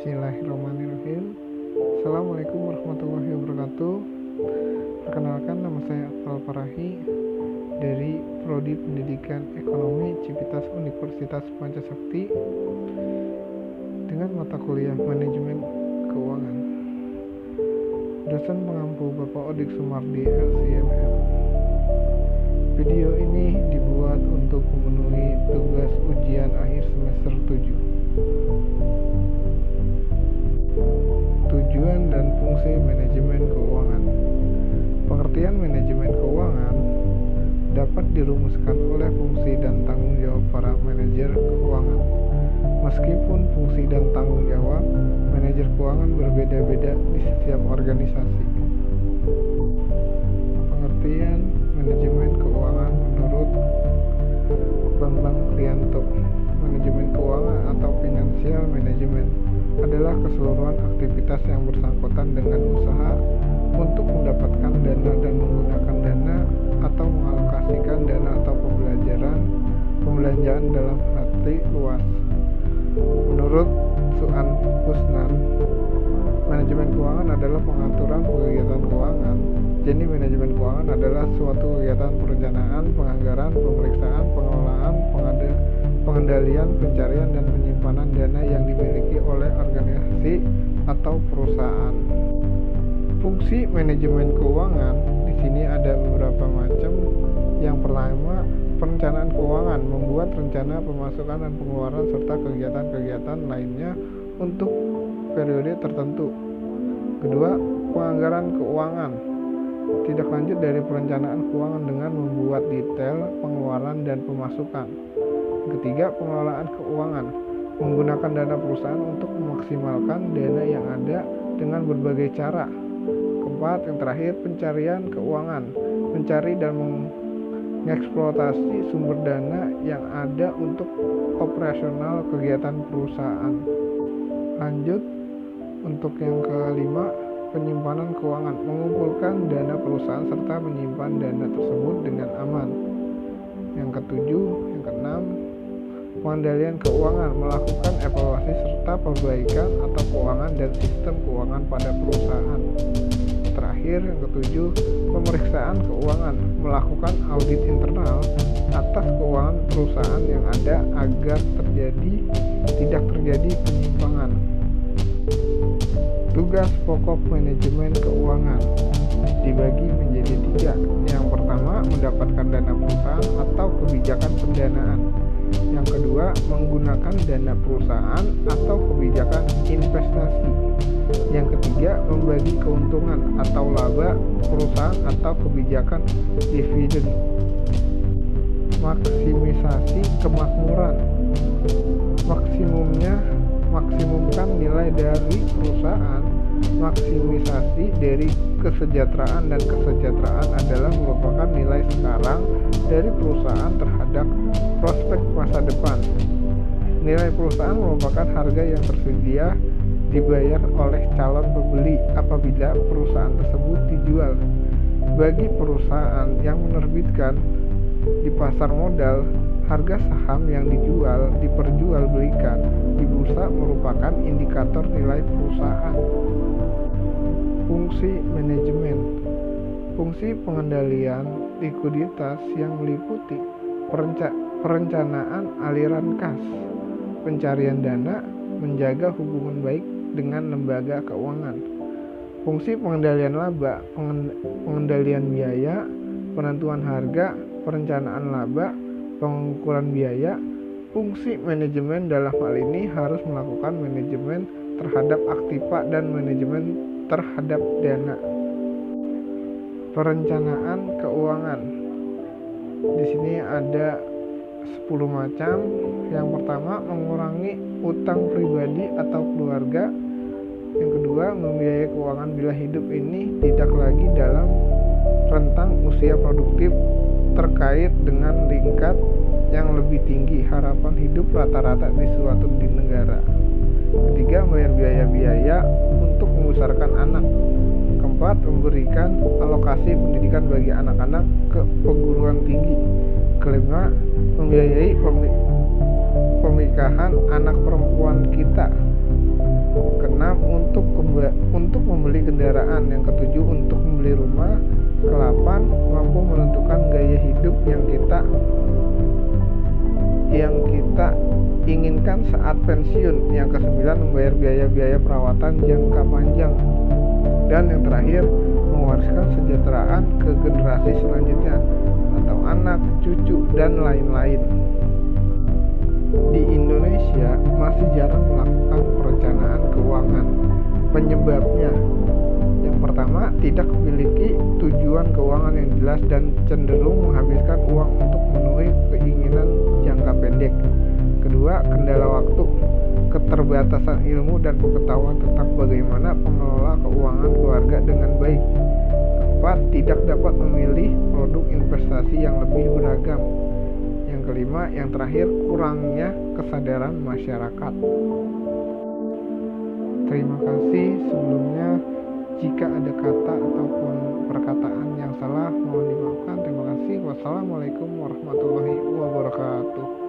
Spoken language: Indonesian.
Bismillahirrahmanirrahim. Assalamualaikum warahmatullahi wabarakatuh. Perkenalkan, nama saya Akmal Parahi dari Prodi Pendidikan Ekonomi Civitas Universitas Pancasakti dengan mata kuliah Manajemen Keuangan. Dosen pengampu Bapak Odik Sumardi, LCMM. Video ini dibuat untuk memenuhi tugas ujian akhir semester 7. Tujuan dan fungsi manajemen keuangan. Pengertian manajemen keuangan dapat dirumuskan oleh fungsi dan tanggung jawab para manajer keuangan. Meskipun fungsi dan tanggung jawab manajer keuangan berbeda-beda di setiap organisasi. Pengertian manajemen keuangan menurut Bambang Prianto. Manajemen keuangan atau financial management adalah keseluruhan aktivitas yang bersangkutan dengan usaha untuk mendapatkan dana dan menggunakan dana atau mengalokasikan dana atau pembelanjaan dalam arti luas. Menurut Suan Kusnan, manajemen keuangan adalah pengaturan kegiatan keuangan. Jadi manajemen keuangan adalah suatu kegiatan perencanaan, penganggaran, pemeriksaan, pengelolaan, pengendalian, pencarian, dan penyimpanan dana yang dimiliki oleh organisasi atau perusahaan. Fungsi manajemen keuangan di sini ada beberapa macam. Yang pertama, perencanaan keuangan, membuat rencana pemasukan dan pengeluaran serta kegiatan-kegiatan lainnya untuk periode tertentu. Kedua, penganggaran keuangan, tidak lanjut dari perencanaan keuangan dengan membuat detail pengeluaran dan pemasukan. Ketiga, pengelolaan keuangan, menggunakan dana perusahaan untuk memaksimalkan dana yang ada dengan berbagai cara. Keempat, yang terakhir, pencarian keuangan, mencari dan mengeksploitasi sumber dana yang ada untuk operasional kegiatan perusahaan. Lanjut, untuk yang kelima, penyimpanan keuangan, mengumpulkan dana perusahaan serta menyimpan dana tersebut dengan aman. Yang ketujuh, yang keenam, pengendalian keuangan, melakukan evaluasi serta perbaikan atau keuangan dan sistem keuangan pada perusahaan. Terakhir, yang ketujuh, pemeriksaan keuangan, melakukan audit internal atas keuangan perusahaan yang ada agar tidak terjadi penyimpangan. Tugas pokok manajemen keuangan dibagi menjadi 3. Yang pertama, mendapatkan dana perusahaan atau kebijakan pendanaan. Yang kedua, menggunakan dana perusahaan atau kebijakan investasi. Yang ketiga, membagi keuntungan atau laba perusahaan atau kebijakan dividen. Maksimisasi kemakmuran, maksimumkan nilai dari perusahaan. Maksimisasi dari kesejahteraan, dan kesejahteraan adalah merupakan nilai sekarang dari perusahaan terhadap prospek masa depan. Nilai perusahaan merupakan harga yang tersedia dibayar oleh calon pembeli apabila perusahaan tersebut dijual. Bagi perusahaan yang menerbitkan di pasar modal, harga saham yang diperjualbelikan di bursa merupakan indikator nilai perusahaan. Fungsi manajemen. Fungsi pengendalian likuiditas yang meliputi perencanaan aliran kas, pencarian dana, menjaga hubungan baik dengan lembaga keuangan. Fungsi pengendalian laba, pengendalian biaya, penentuan harga, perencanaan laba, pengukuran biaya. Fungsi manajemen dalam hal ini harus melakukan manajemen terhadap aktiva dan manajemen terhadap dana. Perencanaan keuangan. Di sini ada 10 macam. Yang pertama, mengurangi utang pribadi atau keluarga. Yang kedua, membiayai keuangan bila hidup ini tidak lagi dalam rentang usia produktif terkait dengan tingkat yang lebih tinggi harapan hidup rata-rata di suatu negara. Ketiga, membayar biaya-biaya untuk membesarkan anak. Keempat, memberikan alokasi pendidikan bagi anak-anak ke perguruan tinggi. Kelima, membiayai pernikahan anak perempuan kita. untuk membeli kendaraan. Yang ketujuh, untuk membeli rumah. Ke-8, mampu menentukan gaya hidup yang kita inginkan saat pensiun. Yang ke-9, membayar biaya-biaya perawatan jangka panjang. Dan yang terakhir, mewariskan kesejahteraan ke generasi selanjutnya atau anak, cucu, dan lain-lain. Di Indonesia masih jarang melakukan perencanaan keuangan. Penyebabnya, yang pertama, tidak memiliki tujuan keuangan yang jelas dan cenderung menghabiskan uang untuk memenuhi keinginan jangka pendek. Kedua, kendala waktu, keterbatasan ilmu dan pengetahuan tentang bagaimana mengelola keuangan keluarga dengan baik. Keempat, tidak dapat memilih produk investasi yang lebih beragam. Yang kelima, yang terakhir, kurangnya kesadaran masyarakat. Terima kasih sebelumnya. Jika ada kata ataupun perkataan yang salah, mohon dimaafkan. Terima kasih. Wassalamualaikum warahmatullahi wabarakatuh.